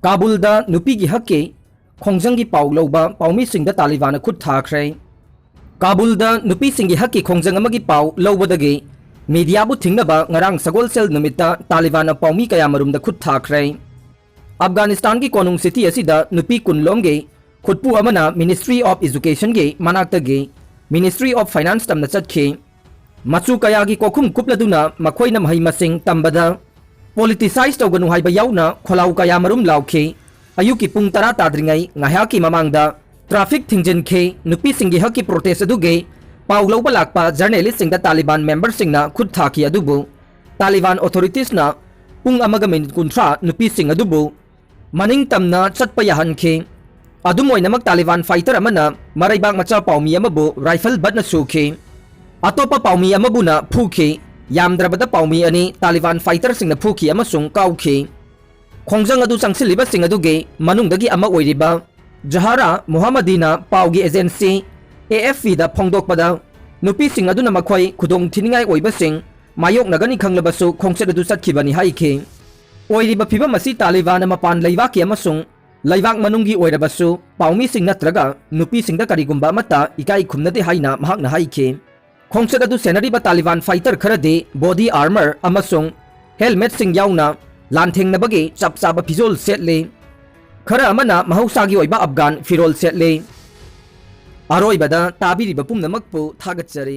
काबुलदा नुपी की हक के खोंजंगी पाउ लौबा पाउमी सिंह दा तालिबान खुद थाखरे काबुलदा नुपी सिंह की हक की खोंजंग अमगी पाउ लौबदगे मीडिया बु थिंगनबा ngarang sagol sel numitta Taliban पाउमी कया मरुम दा खुद थाखरे अफगानिस्तान की कोनुंग सिटी असिदा नुपी कुनलोंगे खुदपु अमना मिनिस्ट्री ऑफ एजुकेशन गे मनाक्तगे मिनिस्ट्री ऑफ फाइनेंस तमना चतखे मचु कया की कोखुम कुपलदुना मखोइना महै मसिंग तंबदा पोलिटिसाइज तौगनु हाइबा याउना खोलाउ कया मरुम लाउखे अयुकी पुंग तरा ताद्रिंgai ngahya की ममांगदा ट्रैफिक थिंजनखे नुपी सिंगी हकी प्रोटेस्ट अदुगे पाउ लौबा लाक्पा जर्नलिस्ट सिंग दा तालिबान मेंबर सिंगना खुद थाकी अदुबु तालिबान ऑथोरिटीज ना पुंग अमगा मिनिट कुंथ्रा नुपी सिंग अदुबु मनिंग तमना चटपा याहनखे अदुम ओइनमक तालिबान फाइटर अमना मराइबाग मचा पाउमी अमबु राइफल बटना सुखे अतोपा पाउमी अमबुना फुखे यामद्रबदा पाउमी अनि तालिबान फाइटर सिंगना फुखी अमसुंग काउखे खोंजंग अदु चंगसिलिबा सिंग अदुगे मनुंगदगी अमा ओइरिबा जहारा मोहम्मदीना पाउगी एजेंसी AFP दा फोंदोकपदा नुपी सिंग अदुना मखोई खुदोंग थिनिंगाई ओइबसिंग मायोक नगनी खंगलबसु खोंगसेद अदु सटखिबनी हाइखे ओइरिबा फिबम असि तालिबान मपान लैवाकी अमसुंग लैवाक मनुंगी ओइरबसु पाउमी सिंग नत्रगा नुपी सिंग दा करिगुंबा मता इकाई खुमनदे हाइना महाकना हाइखे खोंगसेद अदु सेनरीबा तालिबान फाइटर खरदे बॉडी आर्मर अमसुंग हेलमेट सिंग याउना लांथेंगनबगे चपचाबा फिजोल सेटले खरा अमना महौसागी ओइबा अफगान फिरोल सेटले अरोइबदा ताबिरिबा पुमनमकपु थागतचरी।